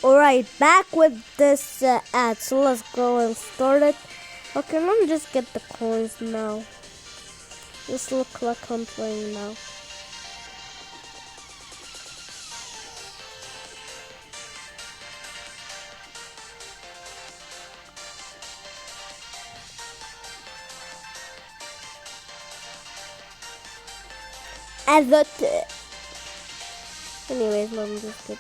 Alright, back with this ad. So let's go and start it. Okay, let me just get the coins now. This looks like I'm playing now. And that. Anyways, let me just get.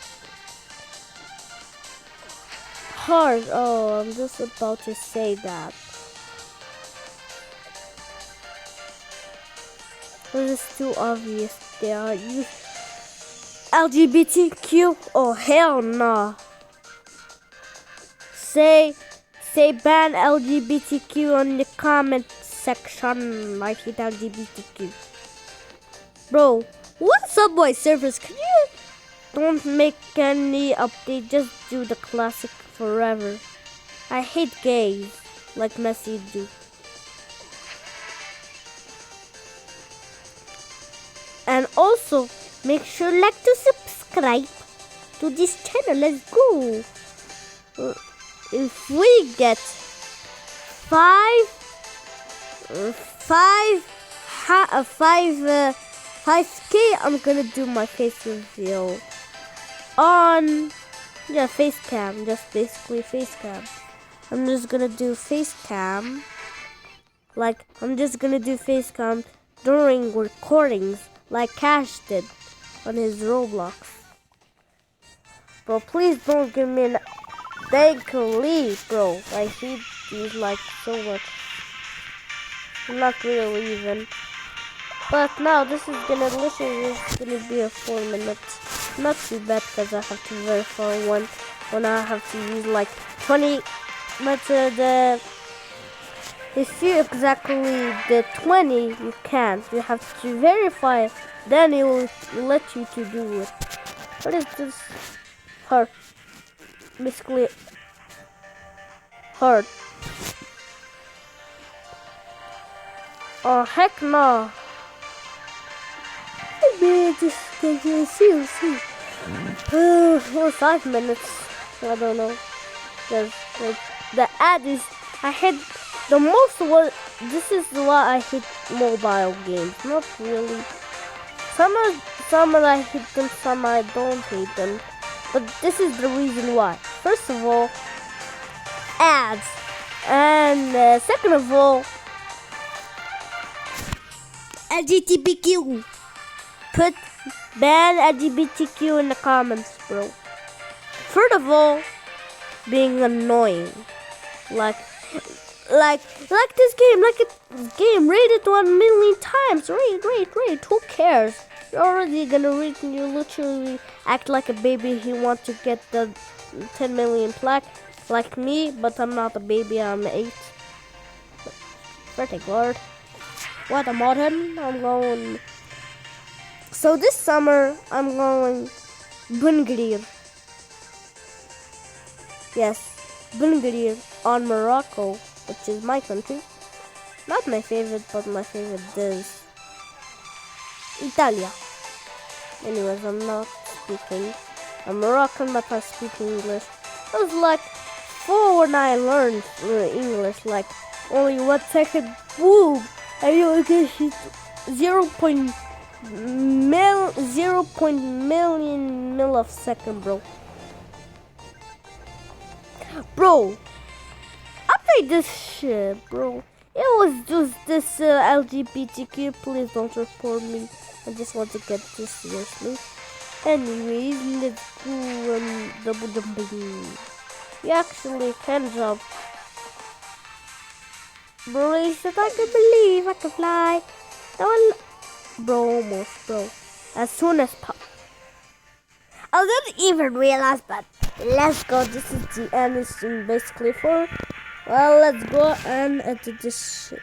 Hard. Oh, I'm just about to say that. This is too obvious. They are you LGBTQ. Oh hell no. Say ban LGBTQ on the comment section. I hate LGBTQ. Bro, what Subway Surfers? Can you don't make any update? Just do the classic forever. I hate gays like Messi do. And also make sure like to subscribe to this channel. Let's go. If we get 5k, I'm gonna do my face reveal on face cam. Just basically face cam. I'm just gonna do face cam. Like I'm just gonna do face cam during recordings, like Cash did on his Roblox. Bro, please don't give me an thank leave, bro. I hate these like so much. Not really even. But now this is literally be a 4 minutes. Not too bad because I have to verify one when I have to use like 20. But if you exactly the 20, you can't. You have to verify. Then it will let you to do it. What is this? Heart. Basically, heart. Oh heck no! Man, just see. For 5 minutes. I don't know. The ad is. I hate the most. This is why I hate mobile games. Not really. Some I hate them, some I don't hate them. But this is the reason why. First of all, ads, and second of all, LGBTQ. Put ban LGBTQ in the comments, bro. Third of all, being annoying. Like this game, rated 1 million times. Rate. Who cares? You're already gonna rate and you literally act like a baby. He wants to get the 10 million plaque like me, but I'm not a baby. I'm 8. Pretty good. What a modern. I'm going. So this summer I'm going Bungadir. Yes, Bungadir on Morocco, which is my country. Not my favorite, but my favorite is Italia. Anyways, I'm not speaking. I'm Moroccan, but I speak English. It was like 4 when I learned English, like only 1 second. Boom! I know this is 0. Million millisecond, bro. Bro, update this shit, bro. It was just this LGBTQ. Please don't report me. I just want to get this seriously. Anyways, let's go and double jumping. You actually can jump. Bro, he said I can believe I can fly. Bro, almost, bro. As soon as I didn't even realize, but let's go. This is the end. It's basically for. Well, let's go and edit this shit.